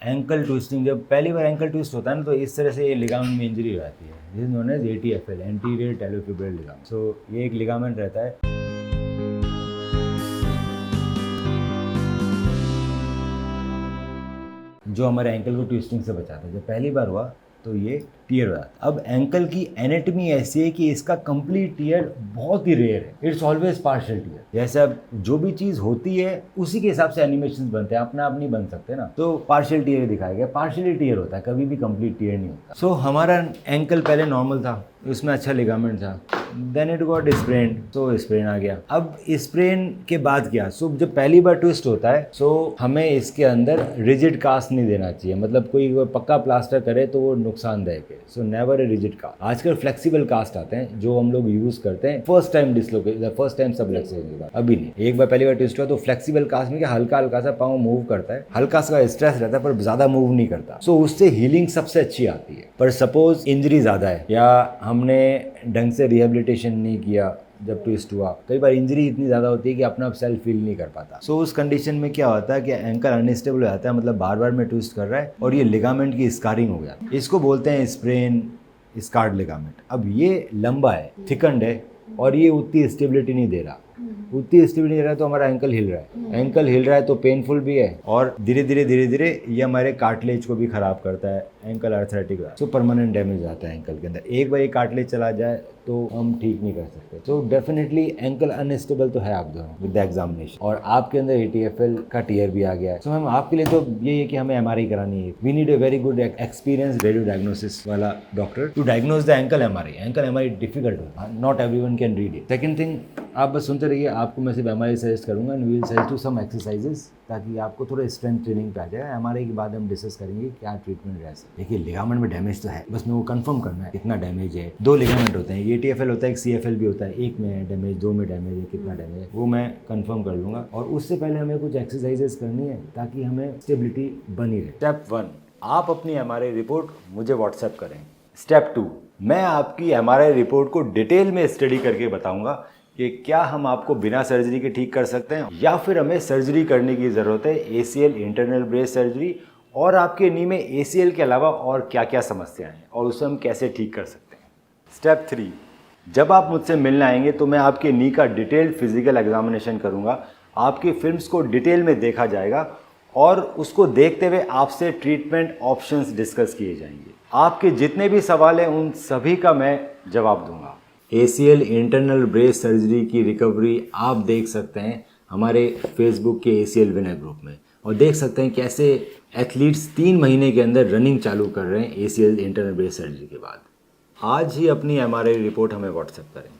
Ankle twisting, जब पहली बार ankle twist होता है ना तो इस तरह से ये लिगामेंट में इंजरी हो जाती है, this is known as ATFL, anterior talofibular ligament. So ये एक लिगामेंट रहता है। जो हमारे एंकल को ट्विस्टिंग से बचाता है। जब पहली बार हुआ तो ये टियर हो जाता है। अब एंकल की एनेटमी ऐसी है कि इसका कंप्लीट टियर बहुत ही रेयर है, इट्स ऑलवेज पार्शियल टियर। जैसे अब जो भी चीज़ होती है उसी के हिसाब से एनिमेशन बनते हैं, अपने आप नहीं बन सकते ना, तो पार्शियल टियर दिखाया गया, पार्शियली टियर होता है, कभी भी कंप्लीट टियर नहीं होता। सो हमारा एंकल पहले नॉर्मल था, उसमें अच्छा लिगामेंट था, देन इट गॉट स्प्रेन, तो स्प्रेन आ गया। अब स्प्रेन के बाद क्या, सो जब पहली बार ट्विस्ट होता है सो हमें इसके अंदर रिजिड कास्ट नहीं देना चाहिए, मतलब कोई पक्का प्लास्टर करे तो वो नुकसानदायक है। So never a rigid cast. आजकल फ्लेक्सिबल कास्ट आते हैं जो हम लोग यूज करते हैं first time dislocation, first time subluxation के बाद, अभी नहीं। एक बार पहली बार ट्विस्ट हुआ तो फ्लेक्सिबल कास्ट में क्या हल्का हल्का सा पाँव मूव करता है, हल्का सा स्ट्रेस रहता है पर ज्यादा मूव नहीं करता, सो उससे हीलिंग सबसे अच्छी आती है। पर सपोज इंजरी ज्यादा है या हमने ढंग से रिहेबिलिटेशन नहीं किया जब ट्विस्ट हुआ, कई बार इंजरी इतनी ज़्यादा होती है कि अपना सेल्फ फील नहीं कर पाता। सो उस कंडीशन में क्या होता है कि एंकल अनस्टेबल हो जाता है, मतलब बार बार में ट्विस्ट कर रहा है और ये लिगामेंट की स्कारिंग हो गया, इसको बोलते हैं स्प्रेन स्कार्ड लिगामेंट। अब ये लंबा है, थिकंड है और ये उतनी स्टेबिलिटी नहीं दे रहा, उतनी स्टेबिलिटी दे रहा है तो हमारा एंकल हिल रहा है, एंकल हिल रहा है तो पेनफुल भी है और धीरे धीरे ये हमारे कार्टिलेज को भी खराब करता है, एंकल आर्थराइटिक। सो परमानेंट डैमेज आता है एंकल के अंदर। एक बार ये कार्टिलेज चला जाए तो हम ठीक नहीं कर सकते। तो डेफिनेटली एंकल अनस्टेबल तो है आप दोनों विद द एग्जामिनेशन, और आपके अंदर ATFL का टियर भी आ गया है। सो मैम आपके लिए तो ये है कि हमें MRI करानी है। We need a very good experience radio diagnosis वाला doctor to diagnose the ankle MRI। Ankle MRI difficult होता है, not everyone can read it. Second thing, आप बस सुनते रहिए, आपको मैं सिर्फ MRI सजेस्ट करूंगा and we will suggest to some exercises ताकि आपको थोड़ा स्ट्रेंथ ट्रेनिंग पे आ जाए। MRI के बाद हम डिस्कस करेंगे क्या ट्रीटमेंट रह सकती है। देखिए लिगामेंट में डैमेज तो है, बस मैं वो कंफर्म करना है कितना डैमेज है। 2 लिगामेंट होते हैं, ATFL होता है, एक CFL भी होता है, एक में है डैमेज, 2 में डैमेज है, कितना डैमेज है वो मैं कंफर्म कर लूँगा। और उससे पहले हमें कुछ एक्सरसाइजेस करनी है ताकि हमें स्टेबिलिटी बनी रहे। स्टेप 1, आप अपनी MRI रिपोर्ट मुझे व्हाट्सएप करें। स्टेप 2, मैं आपकी MRI रिपोर्ट को डिटेल में स्टडी करके बताऊँगा कि क्या हम आपको बिना सर्जरी के ठीक कर सकते हैं या फिर हमें सर्जरी करने की ज़रूरत है, ACL इंटरनल ब्रेस सर्जरी, और आपके नी में ACL के अलावा और क्या क्या समस्याएं हैं और उसे हम कैसे ठीक कर सकते हैं। स्टेप 3, जब आप मुझसे मिलने आएंगे तो मैं आपके नी का डिटेल्ड फिजिकल एग्जामिनेशन करूंगा, आपकी फिल्म्स को डिटेल में देखा जाएगा और उसको देखते हुए आपसे ट्रीटमेंट ऑप्शंस डिस्कस किए जाएंगे। आपके जितने भी सवाल हैं उन सभी का मैं जवाब दूंगा। ACL इंटरनल ब्रेस सर्जरी की रिकवरी आप देख सकते हैं हमारे फेसबुक के ACL विनर ग्रुप में, और देख सकते हैं कैसे एथलीट्स 3 महीने के अंदर रनिंग चालू कर रहे हैं ACL इंटरनल ब्रेस सर्जरी के बाद। आज ही अपनी MRI रिपोर्ट हमें व्हाट्सएप करें।